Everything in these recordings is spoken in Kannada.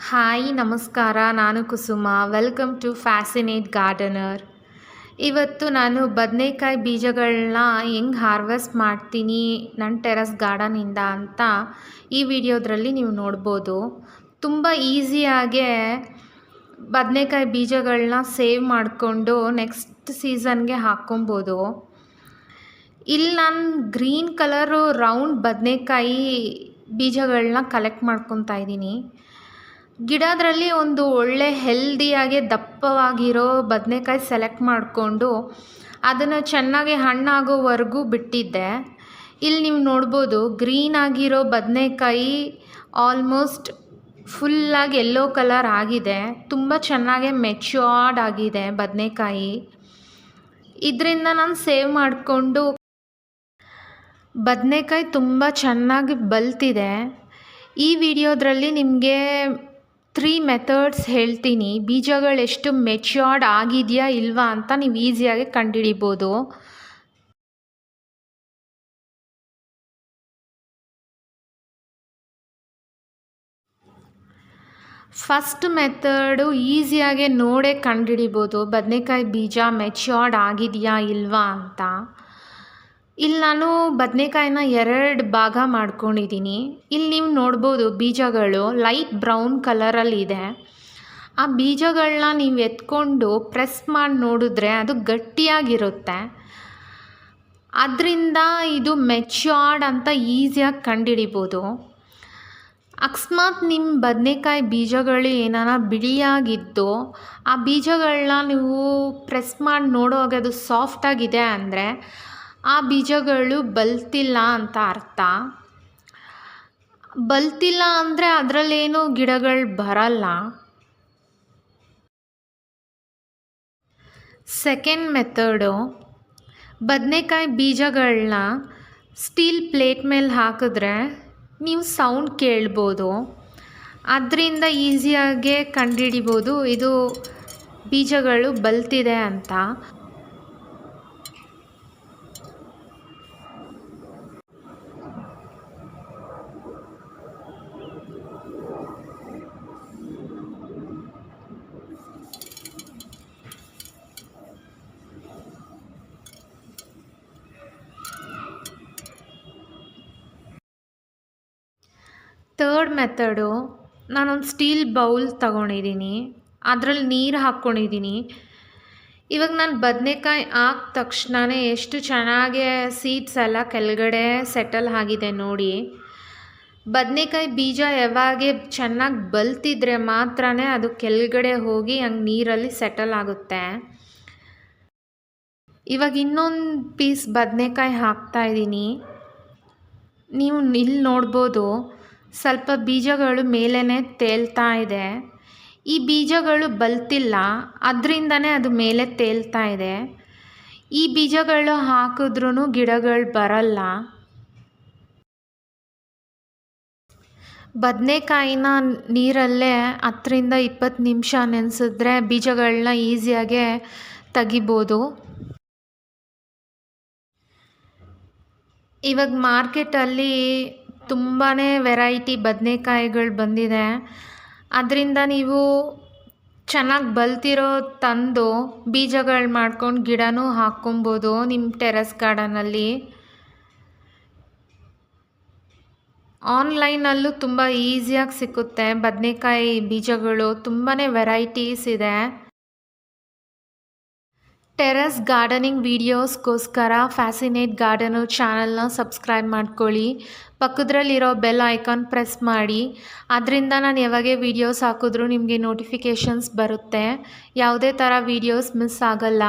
ಹಾಯ್ ನಮಸ್ಕಾರ, ನಾನು Kusuma. Welcome to fascinate gardener. ಇವತ್ತು ನಾನು ಬದನೆಕಾಯಿ ಬೀಜಗಳನ್ನ ಹೆಂಗೆ ಹಾರ್ವೆಸ್ಟ್ ಮಾಡ್ತೀನಿ ನನ್ನ ಟೆರಸ್ ಗಾರ್ಡನಿಂದ ಅಂತ ಈ ವಿಡಿಯೋದ್ರಲ್ಲಿ ನೀವು ನೋಡ್ಬೋದು. ತುಂಬ ಈಸಿಯಾಗೆ ಬದನೆಕಾಯಿ ಬೀಜಗಳನ್ನ ಸೇವ್ ಮಾಡಿಕೊಂಡು ನೆಕ್ಸ್ಟ್ ಸೀಸನ್ಗೆ ಹಾಕ್ಕೊಬೋದು. ಇಲ್ಲಿ ನಾನು ಗ್ರೀನ್ ಕಲರು ರೌಂಡ್ ಬದನೆಕಾಯಿ ಬೀಜಗಳನ್ನ ಕಲೆಕ್ಟ್ ಮಾಡ್ಕೊತಾ ಇದ್ದೀನಿ. ಗಿಡದಲ್ಲಿ ಒಂದು ಒಳ್ಳೆ ಹೆಲ್ದಿಯಾಗಿ ದಪ್ಪವಾಗಿರೋ ಬದನೆಕಾಯಿ ಸೆಲೆಕ್ಟ್ ಮಾಡಿಕೊಂಡು ಅದನ್ನು ಚೆನ್ನಾಗಿ ಹಣ್ಣಾಗೋವರೆಗೂ ಬಿಟ್ಟಿದ್ದೆ. ಇಲ್ಲಿ ನೀವು ನೋಡ್ಬೋದು, ಗ್ರೀನ್ ಆಗಿರೋ ಬದನೆಕಾಯಿ ಆಲ್ಮೋಸ್ಟ್ ಫುಲ್ಲಾಗಿ ಯೆಲ್ಲೋ ಕಲರ್ ಆಗಿದೆ. ತುಂಬ ಚೆನ್ನಾಗಿ ಮೆಚ್ಯೂರ್ಡ್ ಆಗಿದೆ ಬದನೆಕಾಯಿ. ಇದರಿಂದ ನಾನು ಸೇವ್ ಮಾಡಿಕೊಂಡು ಬದನೆಕಾಯಿ ತುಂಬ ಚೆನ್ನಾಗಿ ಬಲ್ತಿದೆ. ಈ ವಿಡಿಯೋದ್ರಲ್ಲಿ ನಿಮಗೆ 3 ಮೆಥಡ್ಸ್ ಹೇಳ್ತೀನಿ. ಬೀಜಗಳು ಎಷ್ಟು ಮೆಚ್ಯೂರ್ಡ್ ಆಗಿದೆಯಾ ಇಲ್ವಾ ಅಂತ ನೀವು ಈಸಿಯಾಗಿ ಕಂಡುಹಿಡಿಬೋದು. ಫಸ್ಟ್ ಮೆಥಡು ಈಸಿಯಾಗಿ ನೋಡೇ ಕಂಡುಹಿಡಿಬೋದು ಬದನೆಕಾಯಿ ಬೀಜ ಮೆಚ್ಯೂರ್ಡ್ ಆಗಿದೆಯಾ ಇಲ್ವಾ ಅಂತ. ಇಲ್ಲಿ ನಾನು ಬದನೆಕಾಯಿನ 2 ಭಾಗ ಮಾಡ್ಕೊಂಡಿದ್ದೀನಿ. ಇಲ್ಲಿ ನೀವು ನೋಡ್ಬೋದು, ಬೀಜಗಳು ಲೈಟ್ ಬ್ರೌನ್ ಕಲರಲ್ಲಿದೆ. ಆ ಬೀಜಗಳನ್ನ ನೀವು ಎತ್ಕೊಂಡು ಪ್ರೆಸ್ ಮಾಡಿ ನೋಡಿದ್ರೆ ಅದು ಗಟ್ಟಿಯಾಗಿರುತ್ತೆ. ಅದರಿಂದ ಇದು ಮೆಚ್ಯೂರ್ಡ್ ಅಂತ ಈಸಿಯಾಗಿ ಕಂಡುಹಿಡಿಬೋದು. ಅಕಸ್ಮಾತ್ ನಿಮ್ಮ ಬದನೆಕಾಯಿ ಬೀಜಗಳು ಏನಾರ ಬಿಳಿಯಾಗಿದ್ದು ಆ ಬೀಜಗಳನ್ನ ನೀವು ಪ್ರೆಸ್ ಮಾಡಿ ನೋಡುವಾಗ ಅದು ಸಾಫ್ಟಾಗಿದೆ ಅಂದರೆ ಆ ಬೀಜಗಳು ಬಲ್ತಿಲ್ಲ ಅಂತ ಅರ್ಥ. ಬಲ್ತಿಲ್ಲ ಅಂದರೆ ಅದರಲ್ಲೇನು ಗಿಡಗಳು ಬರಲ್ಲ. ಸೆಕೆಂಡ್ ಮೆಥಡು, ಬದನೆಕಾಯಿ ಬೀಜಗಳನ್ನ ಸ್ಟೀಲ್ ಪ್ಲೇಟ್ ಮೇಲೆ ಹಾಕಿದ್ರೆ ನೀವು ಸೌಂಡ್ ಕೇಳ್ಬೋದು. ಅದರಿಂದ ಈಸಿಯಾಗೆ ಕಂಡುಹಿಡಿಬೋದು ಇದು ಬೀಜಗಳು ಬಲ್ತಿದೆ ಅಂತ. ಥರ್ಡ್ ಮೆಥಡು, ನಾನೊಂದು ಸ್ಟೀಲ್ ಬೌಲ್ ತಗೊಂಡಿದ್ದೀನಿ, ಅದರಲ್ಲಿ ನೀರು ಹಾಕ್ಕೊಂಡಿದ್ದೀನಿ. ಇವಾಗ ನಾನು ಬದನೆಕಾಯಿ ಹಾಕಿದ ತಕ್ಷಣವೇ ಎಷ್ಟು ಚೆನ್ನಾಗಿ ಸೀಡ್ಸ್ ಎಲ್ಲ ಕೆಳಗಡೆ ಸೆಟಲ್ ಆಗಿದೆ ನೋಡಿ. ಬದನೆಕಾಯಿ ಬೀಜ ಯಾವಾಗ ಚೆನ್ನಾಗಿ ಬಲ್ತಿದ್ರೆ ಮಾತ್ರ ಅದು ಕೆಳಗಡೆ ಹೋಗಿ ಹಂಗೆ ನೀರಲ್ಲಿ ಸೆಟಲ್ ಆಗುತ್ತೆ. ಇವಾಗ ಇನ್ನೊಂದು ಪೀಸ್ ಬದನೆಕಾಯಿ ಹಾಕ್ತಾಯಿದ್ದೀನಿ. ನೀವು ಇಲ್ಲಿ ನೋಡ್ಬೋದು, ಸ್ವಲ್ಪ ಬೀಜಗಳು ಮೇಲೇ ತೇಲ್ತಾ ಇದೆ. ಈ ಬೀಜಗಳು ಬಲ್ತಿಲ್ಲ, ಅದರಿಂದನೇ ಅದು ಮೇಲೆ ತೇಲ್ತಾ ಇದೆ. ಈ ಬೀಜಗಳು ಹಾಕಿದ್ರೂ ಗಿಡಗಳು ಬರಲ್ಲ. ಬದನೆಕಾಯಿನ ನೀರಲ್ಲೇ 10ರಿಂದ 20 ನಿಮಿಷ ನೆನೆಸಿದ್ರೆ ಬೀಜಗಳನ್ನ ಈಸಿಯಾಗೆ ತೆಗಿಬೋದು. ಇವಾಗ ಮಾರ್ಕೆಟಲ್ಲಿ ತುಂಬಾ ವೆರೈಟಿ ಬದನೆಕಾಯಿಗಳು ಬಂದಿದೆ. ಅದರಿಂದ ನೀವು ಚೆನ್ನಾಗಿ ಬಲ್ತಿರೋ ತಂದು ಬೀಜಗಳು ಮಾಡ್ಕೊಂಡು ಗಿಡನೂ ಹಾಕ್ಕೊಬೋದು ನಿಮ್ಮ ಟೆರಸ್ ಗಾರ್ಡನಲ್ಲಿ. ಆನ್ಲೈನಲ್ಲೂ ತುಂಬ ಈಸಿಯಾಗಿ ಸಿಕ್ಕುತ್ತೆ ಬದನೆಕಾಯಿ ಬೀಜಗಳು. ತುಂಬಾ ವೆರೈಟೀಸ್ ಇದೆ. ಟೆರಸ್ ಗಾರ್ಡನಿಂಗ್ ವೀಡಿಯೋಸ್ಗೋಸ್ಕರ ಫ್ಯಾಸಿನೇಟ್ ಗಾರ್ಡನರ್ ಚಾನಲ್ನ ಸಬ್ಸ್ಕ್ರೈಬ್ ಮಾಡ್ಕೊಳ್ಳಿ. ಪಕ್ಕದಲ್ಲಿರೋ ಬೆಲ್ ಐಕಾನ್ ಪ್ರೆಸ್ ಮಾಡಿ. ಅದರಿಂದ ನಾನು ಯಾವಾಗೇ ವೀಡಿಯೋಸ್ ಹಾಕಿದ್ರೂ ನಿಮಗೆ ನೋಟಿಫಿಕೇಷನ್ಸ್ ಬರುತ್ತೆ. ಯಾವುದೇ ಥರ ವೀಡಿಯೋಸ್ ಮಿಸ್ ಆಗಲ್ಲ.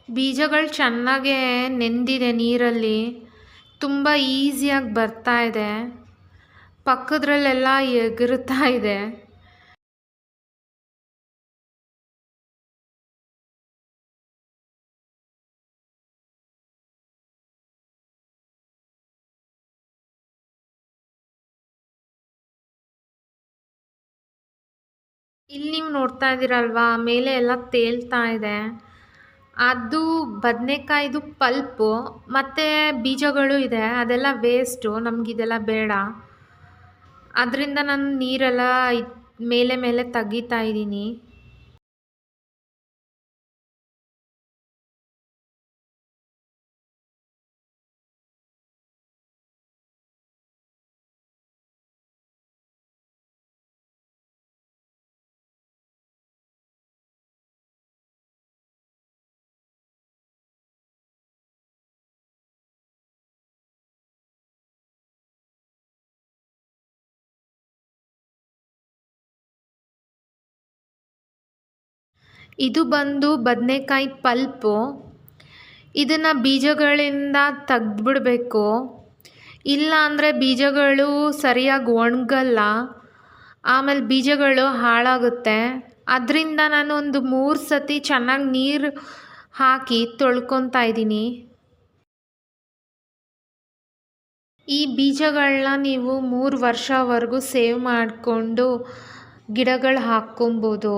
ಬೀಜಗಳು ಚೆನ್ನಾಗೇ ನೆಂದಿದೆ ನೀರಲ್ಲಿ, ತುಂಬ ಈಸಿಯಾಗಿ ಬರ್ತಾ ಇದೆ, ಪಕ್ಕದ್ರಲ್ಲೆಲ್ಲ ಎಗರುತ್ತಾ ಇದೆ. ಇಲ್ಲಿ ನೀವು ನೋಡ್ತಾ ಇದ್ದೀರಲ್ವಾ, ಮೇಲೆ ಎಲ್ಲ ತೇಲ್ತಾ ಇದೆ. ಅದು ಬದನೆಕಾಯ್ದು ಪಲ್ಪು ಮತ್ತು ಬೀಜಗಳು ಇದೆ, ಅದೆಲ್ಲ ವೇಸ್ಟು, ನಮಗಿದೆಲ್ಲ ಬೇಡ. ಅದರಿಂದ ನಾನು ನೀರೆಲ್ಲ ಮೇಲೆ ಮೇಲೆ ತೆಗಿತಾ ಇದ್ದೀನಿ. ಇದು ಬಂದು ಬದನೆಕಾಯಿ ಪಲ್ಪು. ಇದನ್ನು ಬೀಜಗಳಿಂದ ತೆಗ್ದುಬಿಡ್ಬೇಕು, ಇಲ್ಲ ಅಂದರೆ ಬೀಜಗಳು ಸರಿಯಾಗಿ ಒಣಗಲ್ಲ, ಆಮೇಲೆ ಬೀಜಗಳು ಹಾಳಾಗುತ್ತೆ. ಅದರಿಂದ ನಾನು ಒಂದು 3 ಸತಿ ಚೆನ್ನಾಗಿ ನೀರು ಹಾಕಿ ತೊಳ್ಕೊತಾ ಇದ್ದೀನಿ. ಈ ಬೀಜಗಳನ್ನ ನೀವು 3 ವರ್ಷವರೆಗೂ ಸೇವ್ ಮಾಡಿಕೊಂಡು ಗಿಡಗಳು ಹಾಕ್ಕೊಬೋದು.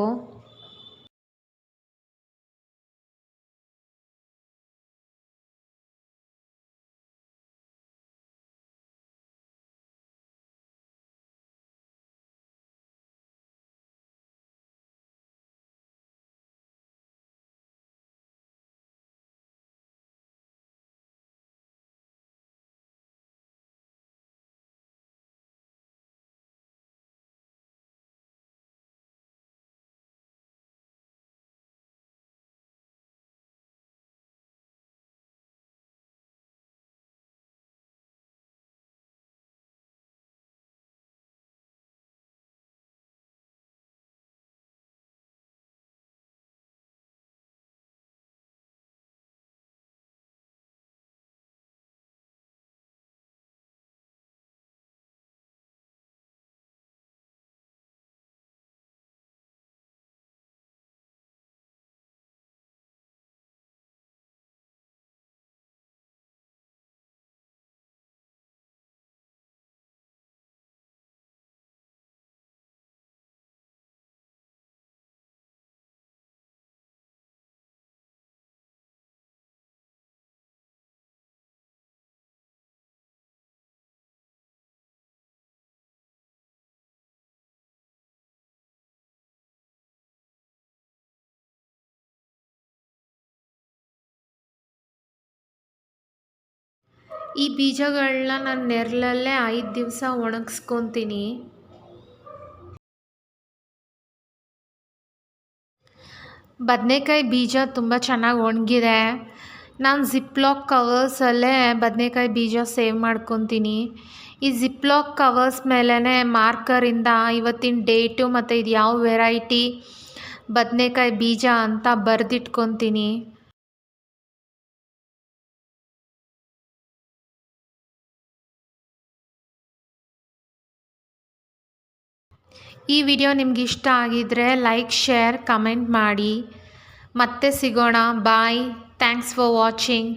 ಈ ಬೀಜಗಳನ್ನ ನಾನು ನೆರಳಲ್ಲೇ 5 ದಿವಸ ಒಣಗಿಸ್ಕೊತೀನಿ. ಬದನೆಕಾಯಿ ಬೀಜ ತುಂಬ ಚೆನ್ನಾಗಿ ಒಣಗಿದೆ. ನಾನು ಜಿಪ್ಲಾಕ್ ಕವರ್ಸಲ್ಲೇ ಬದನೆಕಾಯಿ ಬೀಜ ಸೇವ್ ಮಾಡ್ಕೊತೀನಿ. ಈ ಜಿಪ್ಲಾಕ್ ಕವರ್ಸ್ ಮೇಲೇ ಮಾರ್ಕರಿಂದ ಇವತ್ತಿನ ಡೇಟು ಮತ್ತು ಇದು ಯಾವ ವೆರೈಟಿ ಬದನೆಕಾಯಿ ಬೀಜ ಅಂತ ಬರೆದಿಟ್ಕೊತೀನಿ. ಈ ವಿಡಿಯೋ ನಿಮ್ಗೆ ಇಷ್ಟ ಆಗಿದ್ದರೆ ಲೈಕ್, ಶೇರ್, ಕಮೆಂಟ್ ಮಾಡಿ. ಮತ್ತೆ ಸಿಗೋಣ. ಬಾಯ್. Thanks for watching.